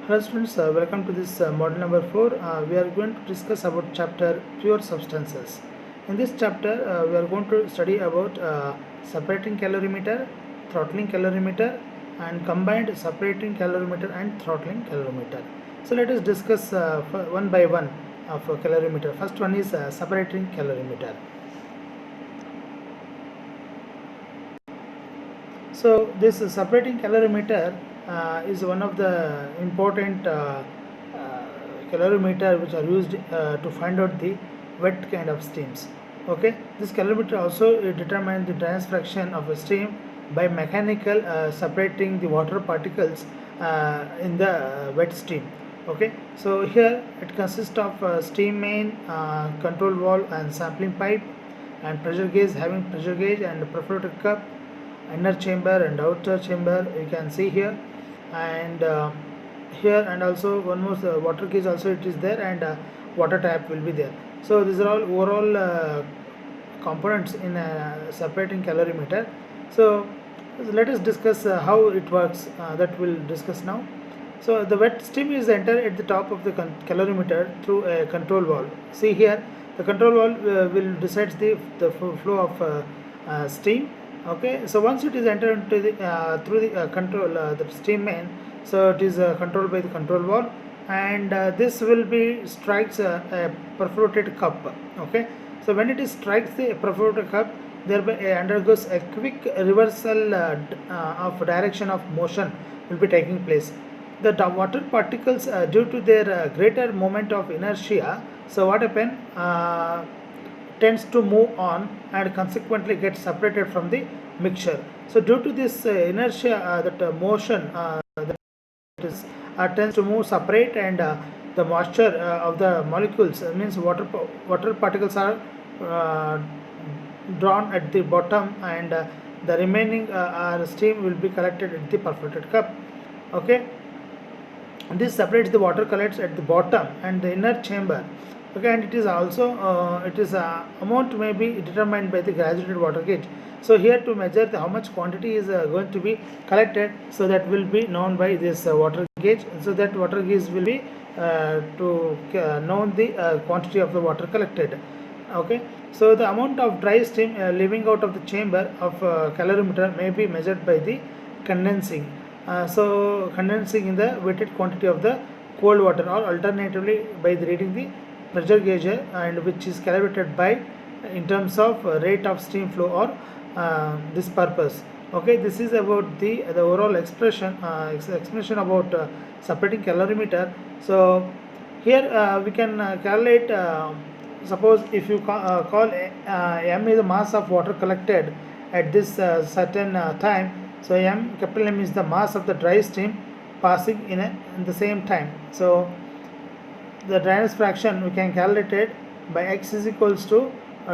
Hello students, welcome to this module number 4. We are going to discuss about chapter pure substances. In this chapter, we are going to study about separating calorimeter, throttling calorimeter, and combined separating calorimeter and throttling calorimeter. So let us discuss one by one of calorimeter. First one is separating calorimeter. So this separating calorimeter is one of the important calorimeter which are used to find out the wet kind of steams. Okay, this calorimeter also determines the dryness fraction of a steam by mechanical separating the water particles in the wet steam. Okay, so here it consists of steam main, control valve and sampling pipe, and pressure gauge having pressure gauge and perforated cup, inner chamber and outer chamber you can see here, and here, and also one more water gauge also it is there, and water tap will be there. So these are all overall components in separating calorimeter. So let us discuss how it works, that we'll discuss now. So the wet steam is entered at the top of the calorimeter through a control valve. See here, the control valve will decides the flow of steam. Okay, so once it is entered into the through the control the steam main, so it is controlled by the control valve, and this will be strikes a perforated cup. Okay, so when it is strikes the perforated cup, thereby undergoes a quick reversal of direction of motion will be taking place. The water particles, due to their greater moment of inertia, so what happen, tends to move on and consequently get separated from the mixture. So due to this inertia, that motion that is tends to move separate, and the moisture of the molecules, means water particles are uh, drawn at the bottom, and the remaining steam will be collected at the perforated cup. Okay, this separates the water collects at the bottom and the inner chamber. Okay, and it is also it is amount may be determined by the graduated water gauge. So here to measure how much quantity is going to be collected, so that will be known by this water gauge. So that water gauge will be to know the quantity of the water collected. Okay, so the amount of dry steam leaving out of the chamber of calorimeter may be measured by the condensing. So condensing in the weighted quantity of the cold water, or alternatively by the reading the pressure gauge, and which is calibrated by in terms of rate of steam flow, or this purpose. Okay, this is about the overall expression explanation about separating calorimeter. So here we can calculate, suppose if you call m is the mass of water collected at this certain time. So capital M is the mass of the dry steam passing in the same time. So the dryness fraction we can calculate it by x is equals to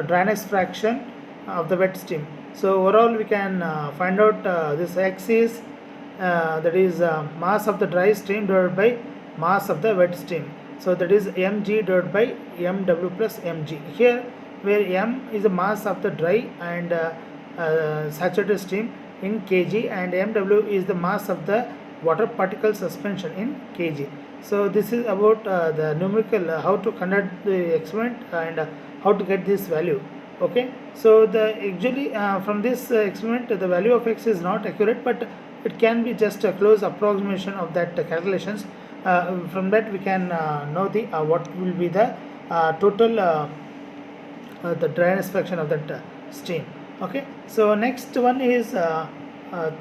dryness fraction of the wet steam. So overall we can find out this x is that is mass of the dry steam divided by mass of the wet steam. So that is mg divided by mw plus mg. Here where m is the mass of the dry and saturated steam in kg, and mw is the mass of the water particle suspension in kg. So this is about the numerical how to conduct the experiment, and how to get this value. Okay, so the actually from this experiment the value of x is not accurate, but it can be just a close approximation of that calculations. From that we can know the what will be the total the dryness fraction of that steam. Okay, so next one is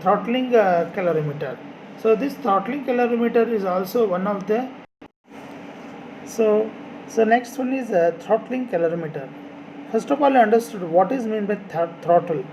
throttling calorimeter. So this throttling calorimeter is also one of the so next one is throttling calorimeter. First of all, I understood what is meant by throttle.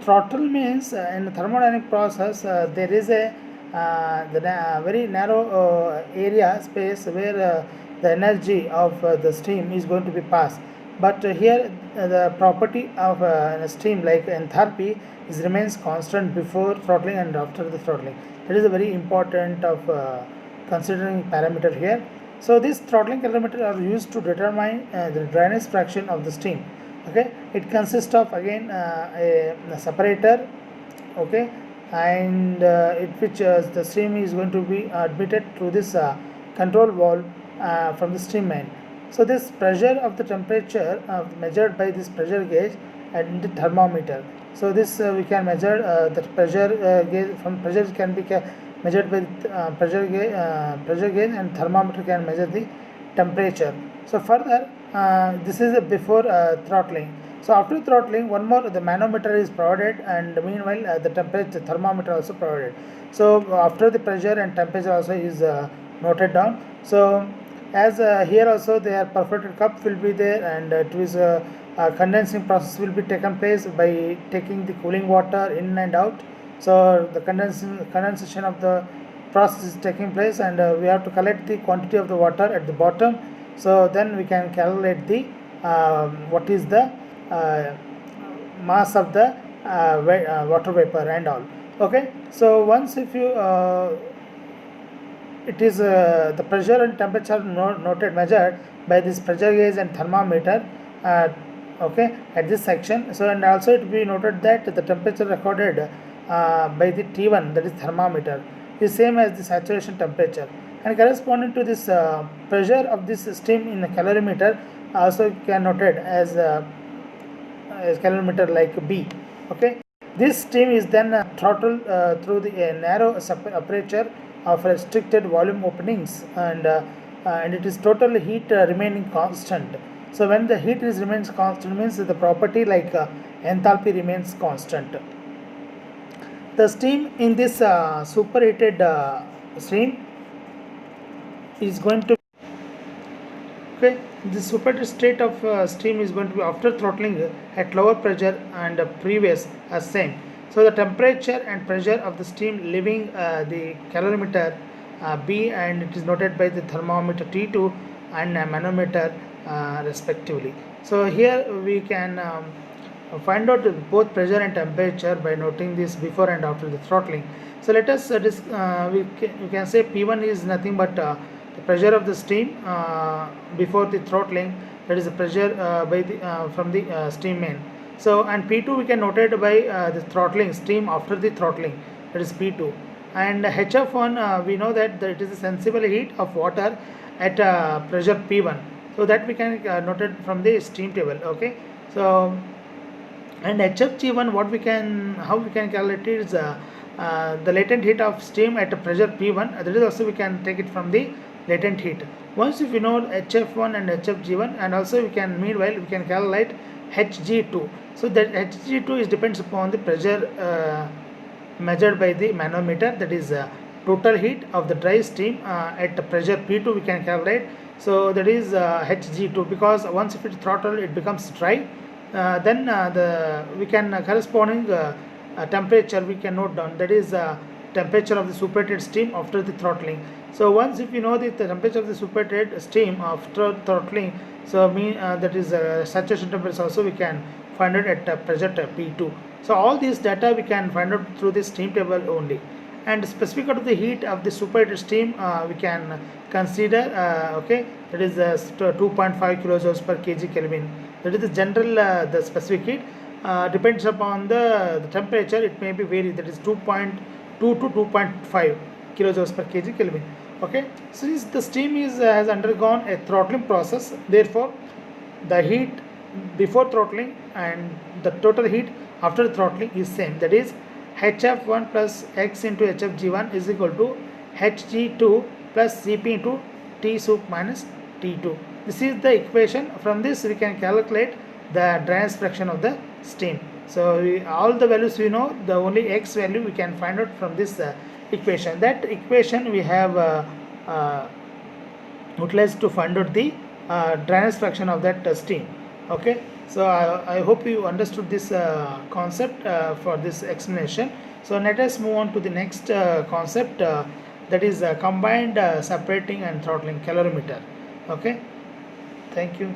Throttle means in the thermodynamic process there is a very narrow area space where the energy of the steam is going to be passed. But here the property of a steam like enthalpy is remains constant before throttling and after the throttling. That is a very important of considering parameter here. So these throttling calorimeter are used to determine the dryness fraction of the steam. Okay, it consists of again a separator, okay, and the stream is going to be admitted through this control valve from the stream main. So this pressure of the temperature measured by this pressure gauge and the thermometer. So this we can measure the pressure gauge from pressure can be measured by pressure gauge and thermometer can measure the temperature. So further this is before throttling. So after throttling, one more the manometer is provided, and meanwhile the temperature thermometer also provided. So after the pressure and temperature also is noted down. So as here also their perforated cup will be there, and it is condensing process will be taken place by taking the cooling water in and out. So the condensation of the process is taking place, and we have to collect the quantity of the water at the bottom. So then we can calculate the what is the mass of the water vapor and all. Okay, so once if you it is the pressure and temperature noted measured by this pressure gauge and thermometer okay at this section. So and also it will be noted that the temperature recorded by the T1, that is thermometer, is same as the saturation temperature, and corresponding to this pressure of this steam in the calorimeter also can noted as calorimeter like B. Okay, this steam is then throttled through the narrow aperture of restricted volume openings, and it is total heat remaining constant. So when the heat remains constant means the property like enthalpy remains constant. The steam in this superheated stream is going to okay. The superheated state of steam is going to be after throttling at lower pressure and previous as same. So the temperature and pressure of the steam leaving the calorimeter B, and it is noted by the thermometer T2 and manometer respectively. So here we can find out both pressure and temperature by noting this before and after the throttling. So let us we can say P1 is nothing but the pressure of the steam before the throttling, that is the pressure by the from the steam main. So and P2 we can note it by the throttling steam after the throttling, that is P2. And HF1 we know that it is a sensible heat of water at pressure P1. So that we can note it from the steam table. Okay. So and HFG1 how we can calculate it is the latent heat of steam at a pressure P1. That is also we can take it from the latent heat. Once if we know HF1 and HFG1, and also we can meanwhile we can calculate Hg2. So that Hg2 is depends upon the pressure measured by the manometer, that is total heat of the dry steam at the pressure P2 we can calculate. So that is Hg2, because once if it throttle it becomes dry, then we can corresponding temperature we can note down, that is temperature of the superheated steam after the throttling. So once if you know the temperature of the superheated steam after throttling, so that is saturation temperature also we can find it at pressure P2. So all these data we can find out through the steam table only. And specific of the heat of the superheated steam we can consider okay, that is 2.5 kilojoules per kg Kelvin. That is the general the specific heat depends upon the temperature, it may be vary, that is 2.2 to 2.5 kilojoules per kg Kelvin. Okay, since the steam has undergone a throttling process, therefore the heat before throttling and the total heat after throttling is same, that is Hf1 plus X into Hfg1 is equal to Hg2 plus Cp into T sup minus T2. This is the equation. From this we can calculate the Dreyer's fraction of the steam. So all the values we know, the only X value we can find out from this equation. That equation we have utilized to find out the Dreyer's fraction of that steam. Okay, so I hope you understood this concept for this explanation. So let us move on to the next concept, that is combined separating and throttling calorimeter. Okay, thank you.